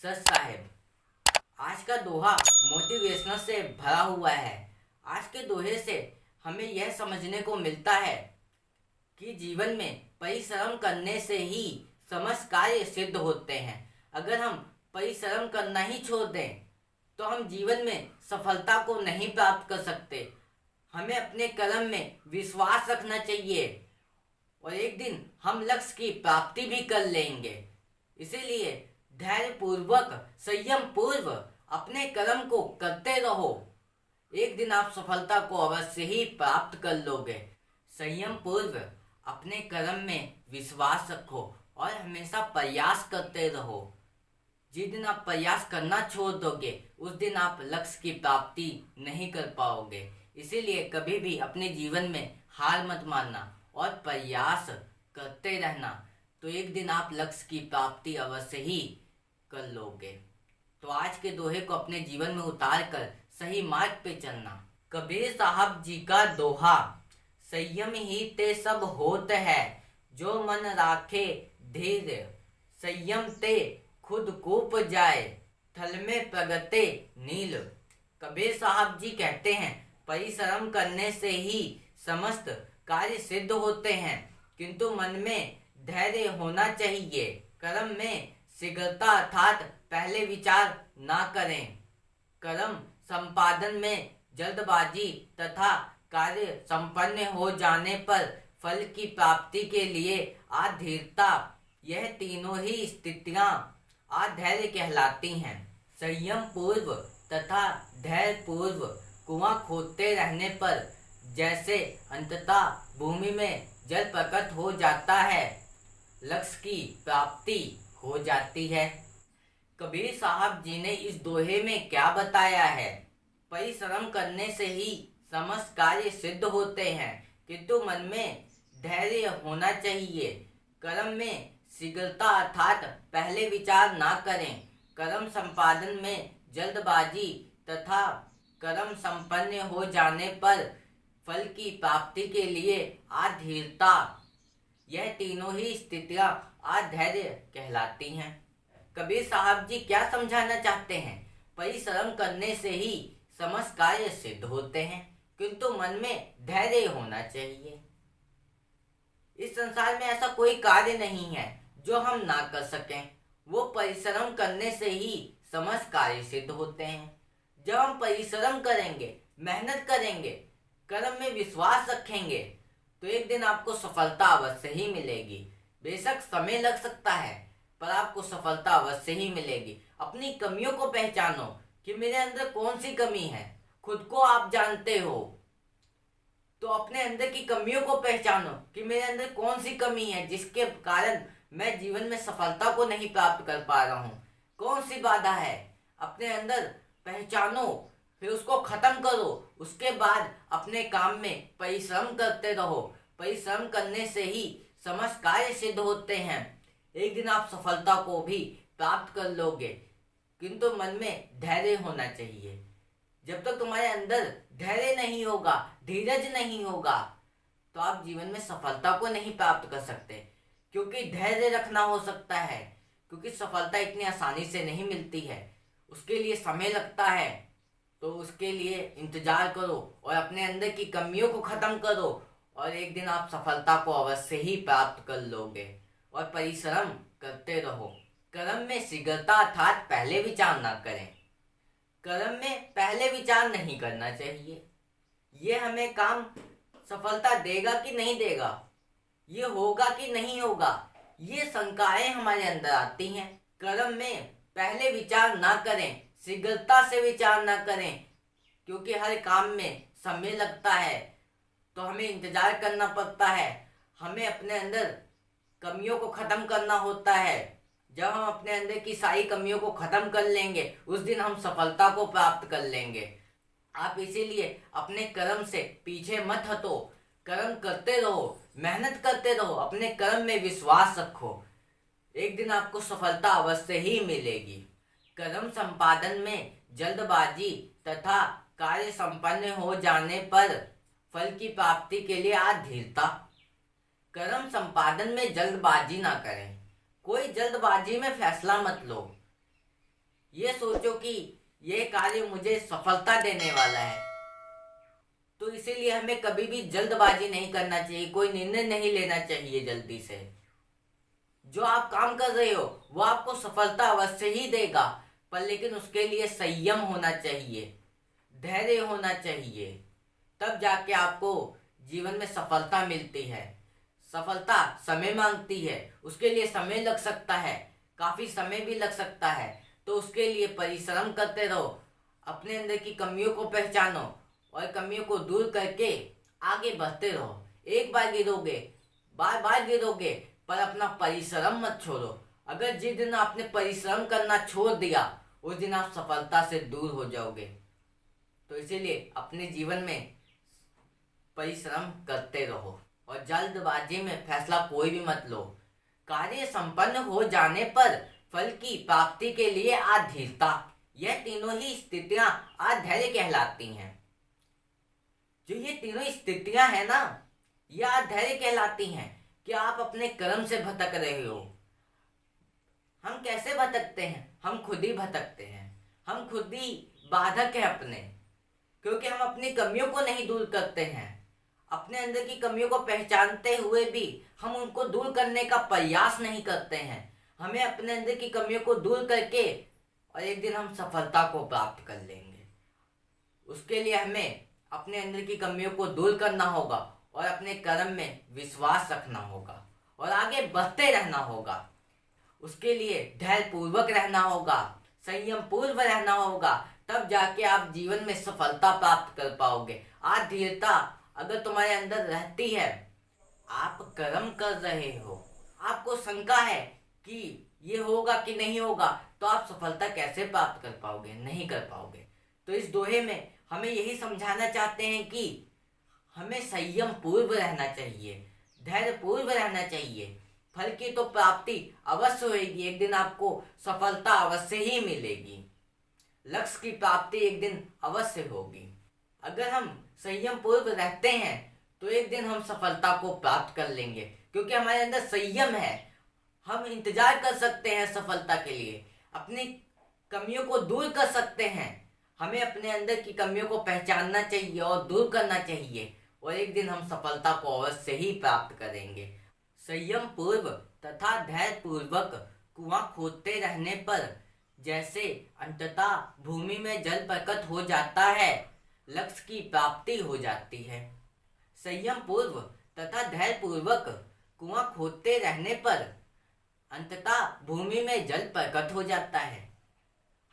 सच साहेब, आज का दोहा मोटिवेशनल से भरा हुआ है। आज के दोहे से हमें यह समझने को मिलता है कि जीवन में परिश्रम करने से ही समस्त कार्य सिद्ध होते हैं। अगर हम परिश्रम करना ही छोड़ दें तो हम जीवन में सफलता को नहीं प्राप्त कर सकते। हमें अपने कर्म में विश्वास रखना चाहिए और एक दिन हम लक्ष्य की प्राप्ति भी कर लेंगे। इसीलिए धैर्य पूर्वक संयम पूर्व अपने कर्म को करते रहो। एक दिन आप सफलता को अवश्य ही प्राप्त कर लोगे। संयम पूर्व अपने कर्म में विश्वास रखो और हमेशा प्रयास करते रहो। जिस दिन आप प्रयास करना छोड़ दोगे उस दिन आप लक्ष्य की प्राप्ति नहीं कर पाओगे। इसीलिए कभी भी अपने जीवन में हार मत मानना और प्रयास करते रहना, तो एक दिन आप लक्ष्य की प्राप्ति अवश्य ही कर लोगे। तो आज के दोहे को अपने जीवन में उतार कर सही मार्ग पे चलना। कबीर साहब जी का दोहा, संयम ही ते सब होत है, जो मन राखे धीर, संयम ते खुद कूप जाए, थल में प्रगटे नील। कबीर साहब जी कहते हैं, परिश्रम करने से ही समस्त कार्य सिद्ध होते हैं, किंतु मन में धैर्य होना चाहिए। कर्म में शीघ्रता अर्थात पहले विचार ना करें। कर्म संपादन में जल्दबाजी तथा कार्य संपन्न हो जाने पर फल की प्राप्ति के लिए अधीरता, यह तीनों ही स्थितियां अधैर्य कहलाती हैं। संयम पूर्व तथा धैर्य पूर्व कुआं खोदते रहने पर जैसे अंततः भूमि में जल प्रकट हो जाता है, लक्ष्य की प्राप्ति हो जाती है। कबीर साहब जी ने इस दोहे में क्या बताया है? परिश्रम करने से ही समस्त कार्य सिद्ध होते हैं, किंतु मन में धैर्य होना चाहिए। कर्म में शीघ्रता अर्थात पहले विचार ना करें। कर्म संपादन में जल्दबाजी तथा कर्म संपन्न हो जाने पर फल की प्राप्ति के लिए अधीरता, यह तीनों ही स्थितियां अधैर्य कहलाती हैं। कबीर साहब जी क्या समझाना चाहते हैं? परिश्रम करने से ही समस्त कार्य सिद्ध होते हैं, किंतु मन में धैर्य होना चाहिए। इस संसार में ऐसा कोई कार्य नहीं है जो हम ना कर सकें। वो परिश्रम करने से ही समस्त कार्य सिद्ध होते हैं। जब हम परिश्रम करेंगे, मेहनत करेंगे, कर्म में विश्वास रखेंगे, तो एक दिन आपको सफलता अवश्य ही मिलेगी। बेशक समय लग सकता है, पर आपको सफलता अवश्य ही मिलेगी। अपनी कमियों को पहचानो कि मेरे अंदर कौन सी कमी है। खुद को आप जानते हो, तो अपने अंदर की कमियों को पहचानो कि मेरे अंदर कौन सी कमी है जिसके कारण मैं जीवन में सफलता को नहीं प्राप्त कर पा रहा हूँ। कौन सी बाधा है, अपने अंदर पहचानो, फिर उसको खत्म करो। उसके बाद अपने काम में परिश्रम करते रहो। परिश्रम करने से ही समस्त कार्य सिद्ध होते हैं। एक दिन आप सफलता को भी प्राप्त कर लोगे, किंतु मन में धैर्य होना चाहिए। जब तक तुम्हारे अंदर धैर्य नहीं होगा, धीरज नहीं होगा, तो आप जीवन में सफलता को नहीं प्राप्त कर सकते। क्योंकि धैर्य रखना हो सकता है, क्योंकि सफलता इतनी आसानी से नहीं मिलती है, उसके लिए समय लगता है। तो उसके लिए इंतजार करो और अपने अंदर की कमियों को खत्म करो, और एक दिन आप सफलता को अवश्य ही प्राप्त कर लोगे। और परिश्रम करते रहो। कर्म में शीघ्रता अर्थात पहले विचार ना करें। कर्म में पहले विचार नहीं करना चाहिए। ये हमें काम सफलता देगा कि नहीं देगा, ये होगा कि नहीं होगा, ये शंकाएं हमारे अंदर आती हैं। कर्म में पहले विचार ना करें, शीघ्रता से विचार ना करें, क्योंकि हर काम में समय लगता है, तो हमें इंतजार करना पड़ता है। हमें अपने अंदर कमियों को खत्म करना होता है। जब हम अपने अंदर की सारी कमियों को खत्म कर लेंगे, उस दिन हम सफलता को प्राप्त कर लेंगे। आप इसीलिए अपने कर्म से पीछे मत हटो। कर्म करते रहो, मेहनत करते रहो, अपने कर्म में विश्वास रखो। एक दिन आपको सफलता अवश्य ही मिलेगी। कर्म संपादन में जल्दबाजी तथा कार्य संपन्न हो जाने पर फल की प्राप्ति के लिए अधीरता। कर्म संपादन में जल्दबाजी ना करें। कोई जल्दबाजी में फैसला मत लो। ये सोचो कि ये कार्य मुझे सफलता देने वाला है। तो इसीलिए हमें कभी भी जल्दबाजी नहीं करना चाहिए, कोई निर्णय नहीं लेना चाहिए जल्दी से। जो आप काम कर रहे हो वो आपको सफलता अवश्य ही देगा, पर लेकिन उसके लिए संयम होना चाहिए, धैर्य होना चाहिए, तब जाके आपको जीवन में सफलता मिलती है। सफलता समय मांगती है, उसके लिए समय लग सकता है, काफी समय भी लग सकता है। तो उसके लिए परिश्रम करते रहो, अपने अंदर की कमियों को पहचानो और कमियों को दूर करके आगे बढ़ते रहो। एक बार गिरोगे, बार बार गिरोगे, पर अपना परिश्रम मत छोड़ो। अगर जिस दिन आपने परिश्रम करना छोड़ दिया उस दिन आप सफलता से दूर हो जाओगे। तो इसीलिए अपने जीवन में परिश्रम करते रहो और जल्दबाजी में फैसला कोई भी मत लो। कार्य संपन्न हो जाने पर फल की प्राप्ति के लिए अधीरता, यह तीनों ही स्थितियां अधैर्य कहलाती हैं। जो ये तीनों स्थितियां हैं ना, यह अधैर्य कहलाती हैं कि आप अपने कर्म से भटक रहे हो। हम कैसे भटकते हैं? हम खुद ही भटकते हैं, हम खुद ही बाधक है अपने, क्योंकि हम अपनी कमियों को नहीं दूर करते हैं। अपने अंदर की कमियों को पहचानते हुए भी हम उनको दूर करने का प्रयास नहीं करते हैं। हमें अपने अंदर की कमियों को दूर करके और एक दिन हम सफलता को प्राप्त कर लेंगे। उसके लिए हमें अपने अंदर की कमियों को दूर करना होगा और अपने कर्म में विश्वास रखना होगा और आगे बढ़ते रहना होगा। उसके लिए धैर्य पूर्वक रहना होगा, संयम पूर्व रहना होगा, तब जाके आप जीवन में सफलता प्राप्त कर पाओगे। धीरता अगर तुम्हारे अंदर रहती है, आप कर्म कर रहे हो, आपको शंका है कि ये होगा कि नहीं होगा, तो आप सफलता कैसे प्राप्त कर पाओगे? नहीं कर पाओगे। तो इस दोहे में हमें यही समझाना चाहते हैं कि हमें संयम पूर्व रहना चाहिए, धैर्य पूर्व रहना चाहिए। फल की तो प्राप्ति अवश्य होगी, एक दिन आपको सफलता अवश्य ही मिलेगी, लक्ष्य की प्राप्ति एक दिन अवश्य होगी। अगर हम संयम पूर्व रहते हैं तो एक दिन हम सफलता को प्राप्त कर लेंगे, क्योंकि हमारे अंदर संयम है। हम इंतजार कर सकते हैं सफलता के लिए, अपनी कमियों को दूर कर सकते हैं। हमें अपने अंदर की कमियों को पहचानना चाहिए और दूर करना चाहिए, और एक दिन हम सफलता को अवश्य ही प्राप्त करेंगे। संयम पूर्व तथा धैर्य पूर्वक कुआं खोदते रहने पर जैसे अंततः भूमि में जल प्रकट हो जाता है, लक्ष्य की प्राप्ति हो जाती है। संयम पूर्व तथा धैर्य पूर्वक कुआं खोदते रहने पर अंततः भूमि में जल प्रकट हो जाता है।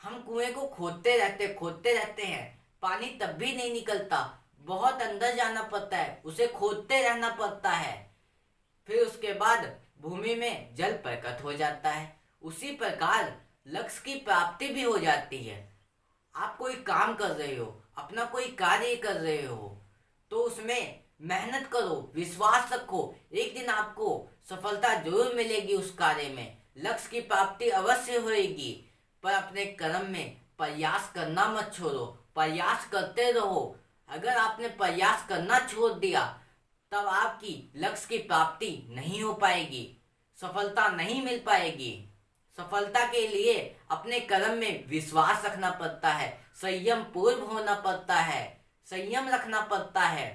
हम कुएं को खोदते रहते हैं, पानी तब भी नहीं निकलता, बहुत अंदर जाना पड़ता है, उसे खोदते रहना पड़ता है, फिर उसके बाद भूमि में जल प्रकट हो जाता है। उसी प्रकार लक्ष्य की प्राप्ति भी हो जाती है। आप कोई काम कर रहे हो, अपना कोई कार्य कर रहे हो, तो उसमें मेहनत करो, विश्वास रखो, एक दिन आपको सफलता जरूर मिलेगी उस कार्य में, लक्ष्य की प्राप्ति अवश्य होएगी। पर अपने कर्म में प्रयास करना मत छोड़ो, प्रयास करते रहो। अगर आपने प्रयास करना छोड़ दिया तब आपकी लक्ष्य की प्राप्ति नहीं हो पाएगी, सफलता नहीं मिल पाएगी। सफलता के लिए अपने कर्म में विश्वास रखना पड़ता है, संयम पूर्व होना पड़ता है, संयम रखना पड़ता है,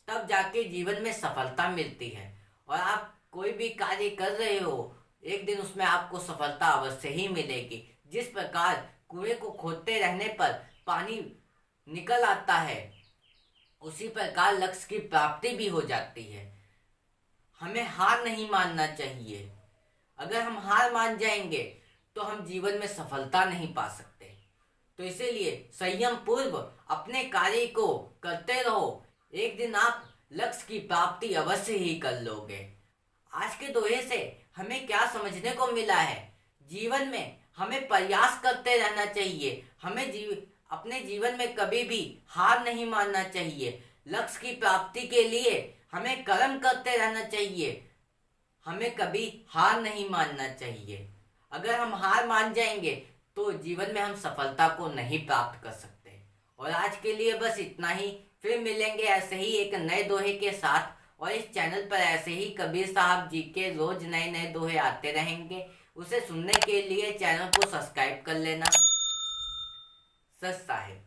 तब जाके जीवन में सफलता मिलती है। और आप कोई भी कार्य कर रहे हो, एक दिन उसमें आपको सफलता अवश्य ही मिलेगी। जिस प्रकार कुएं को खोदते रहने पर पानी निकल आता है, उसी प्रकार लक्ष्य की प्राप्ति भी हो जाती है। हमें हार नहीं मानना चाहिए। अगर हम हार मान जाएंगे तो हम जीवन में सफलता नहीं पा सकते। तो इसीलिए संयम पूर्व अपने कार्य को करते रहो, एक दिन आप लक्ष्य की प्राप्ति अवश्य ही कर लोगे। आज के दोहे से हमें क्या समझने को मिला है? जीवन में हमें प्रयास करते रहना चाहिए, हमें अपने जीवन में कभी भी हार नहीं मानना चाहिए। लक्ष्य की प्राप्ति के लिए हमें कर्म करते रहना चाहिए, हमें कभी हार नहीं मानना चाहिए। अगर हम हार मान जाएंगे तो जीवन में हम सफलता को नहीं प्राप्त कर सकते। और आज के लिए बस इतना ही, फिर मिलेंगे ऐसे ही एक नए दोहे के साथ। और इस चैनल पर ऐसे ही कबीर साहब जी के रोज नए नए दोहे आते रहेंगे, उसे सुनने के लिए चैनल को सब्सक्राइब कर लेना। सस्ता है।